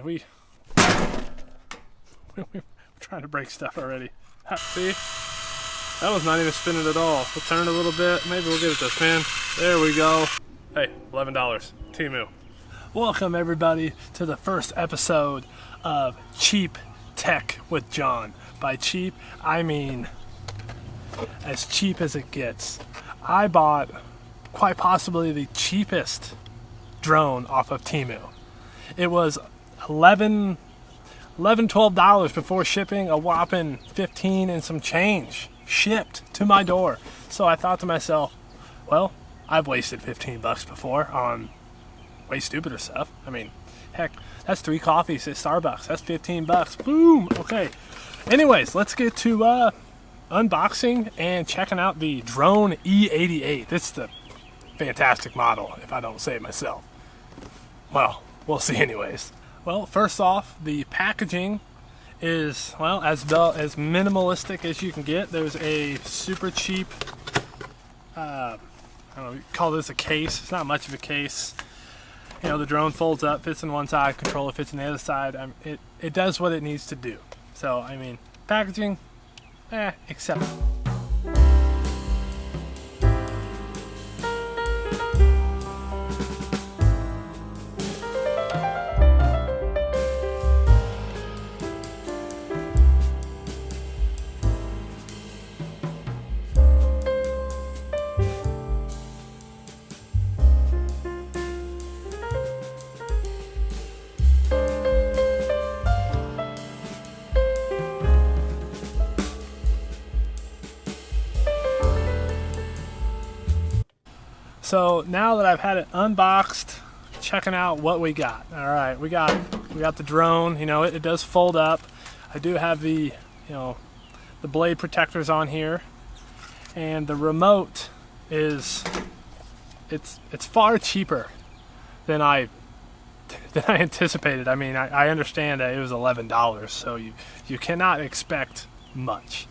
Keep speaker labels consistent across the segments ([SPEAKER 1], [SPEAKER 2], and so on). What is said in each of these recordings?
[SPEAKER 1] right, we're trying to break stuff already. See? That was not even spinning at all. We'll turn it a little bit. Maybe we'll get it to spin. There we go. Hey, $11. Temu. Welcome everybody to the first episode of Cheap Tech with John. By cheap, I mean as cheap as it gets. I bought quite possibly the cheapest drone off of Temu. It was $11, $12 before shipping, a whopping 15 and some change shipped to my door. So I thought to myself, well, I've wasted 15 bucks before on way stupider stuff. I mean, heck, that's 3 coffees at Starbucks. That's 15 bucks. Boom. Okay. Anyways, let's get to unboxing and checking out the Drone E88. It's the fantastic model, if I don't say it myself. Well, we'll see anyways. Well, first off, the packaging is, well, as minimalistic as you can get. There's a super cheap, I don't know, you call this a case. It's not much of a case. You know, the drone folds up, fits in one side, controller fits in the other side. It does what it needs to do. So, I mean, packaging, acceptable. So now that I've had it unboxed, checking out what we got. All right, we got the drone. You know, it does fold up. I do have the the blade protectors on here, and the remote is it's far cheaper than I anticipated. I mean, I understand that it was $11, so you cannot expect much.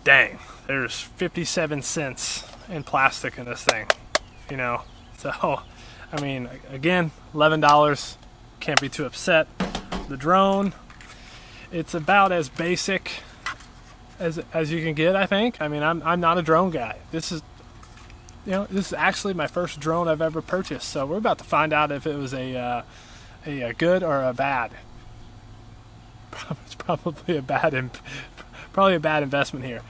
[SPEAKER 1] Dang, there's 57 cents in plastic in this thing. You know, so I mean, again, $11, can't be too upset. The drone, it's about as basic as you can get, I think. I mean, I'm not a drone guy. This is actually my first drone I've ever purchased. So we're about to find out if it was a good or a bad. It's probably a bad investment here.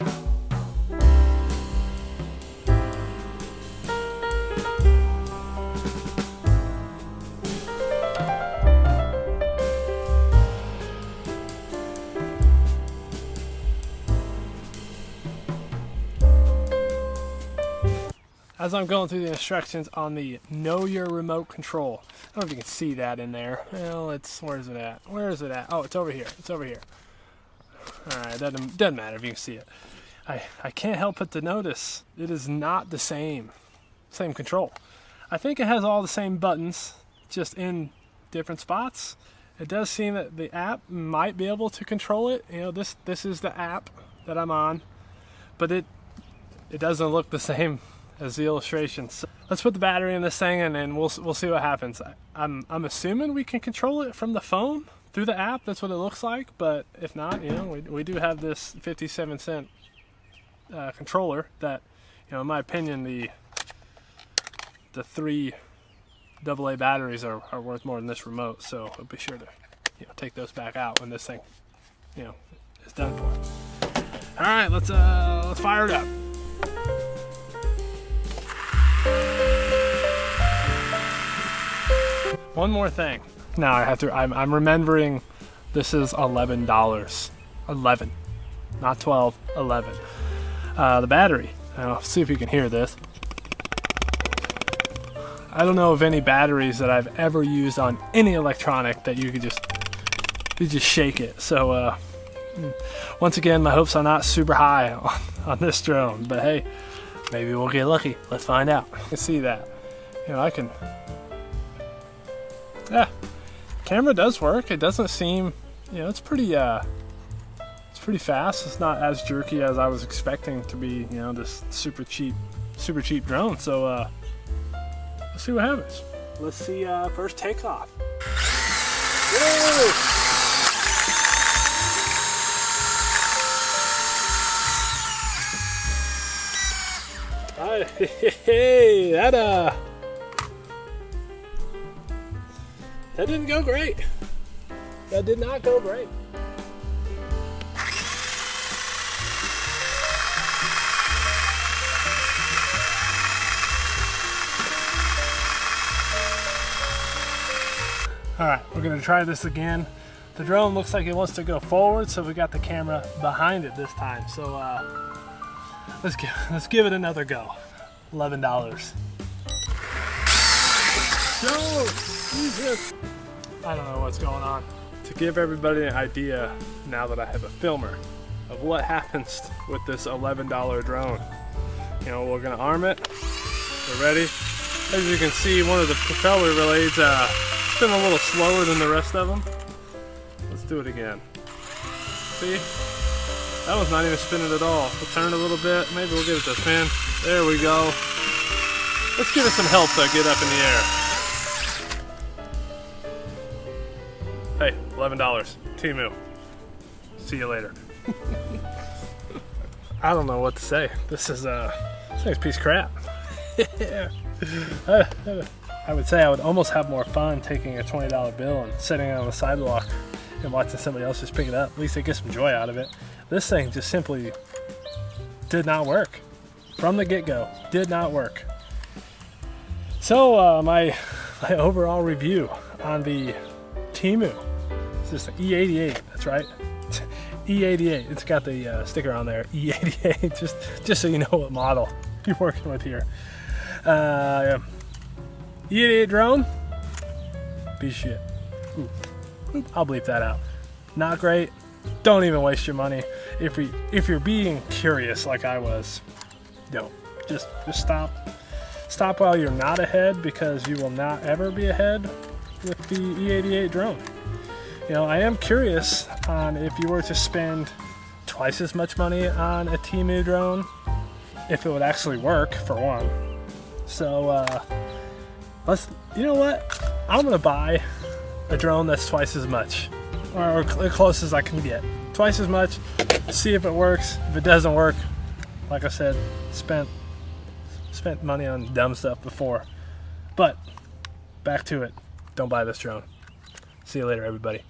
[SPEAKER 1] As I'm going through the instructions on the Know Your Remote Control, I don't know if you can see that in there. Well, where is it at? Where is it at? Oh, it's over here. It's over here. All right, doesn't matter if you can see it. I can't help but to notice it is not the same control. I think it has all the same buttons, just in different spots. It does seem that the app might be able to control it. You know, this is the app that I'm on, but it doesn't look the same as the illustrations. So let's put the battery in this thing, and then we'll see what happens. I'm assuming we can control it from the phone through the app. That's what it looks like. But if not, you know, we do have this 57-cent controller that, you know, in my opinion, the 3 AA batteries are worth more than this remote. So I'll be sure to, you know, take those back out when this thing, you know, is done for. All right, let's fire it up. One more thing. Now I'm remembering this is $11. 11. Not 12, 11. The battery. Now, see if you can hear this. I don't know of any batteries that I've ever used on any electronic that you just shake it. So once again, my hopes are not super high on this drone, but hey, maybe we'll get lucky. Let's find out. You can see that. You know, yeah, camera does work. It doesn't seem, you know, it's pretty fast. It's not as jerky as I was expecting to be, you know, this super cheap drone. So let's see what happens. Let's see first takeoff. Hey, that didn't go great. That did not go great. All right, we're gonna try this again. The drone looks like it wants to go forward, so we got the camera behind it this time. So let's give it another go. $11. Go! Jesus! I don't know what's going on. To give everybody an idea, now that I have a filmer, of what happens with this $11 drone. You know, we're gonna arm it. We're ready. As you can see, one of the propeller blades spin a little slower than the rest of them. Let's do it again. See? That one's not even spinning at all. We'll turn it a little bit. Maybe we'll give it the spin. There we go. Let's give it some help to get up in the air. Hey, $11. Temu. See you later. I don't know what to say. This is this thing's a piece of crap. I would say I would almost have more fun taking a $20 bill and sitting on the sidewalk and watching somebody else just pick it up. At least I get some joy out of it. This thing just simply did not work. From the get-go, did not work. So my overall review on the Temu. It's just an E88, that's right. E88, it's got the sticker on there, E88, just so you know what model you're working with here. Yeah. E88 drone, piece of shit. Ooh. I'll bleep that out. Not great. Don't even waste your money. If you're being curious like I was, don't. Just stop. Stop while you're not ahead, because you will not ever be ahead with the E88 drone. You know, I am curious on if you were to spend twice as much money on a Temu drone, if it would actually work, for one. So you know what? I'm gonna buy a drone that's twice as much, or as close as I can get. Twice as much, see if it works. If it doesn't work, like I said, spent money on dumb stuff before. But back to it, don't buy this drone. See you later, everybody.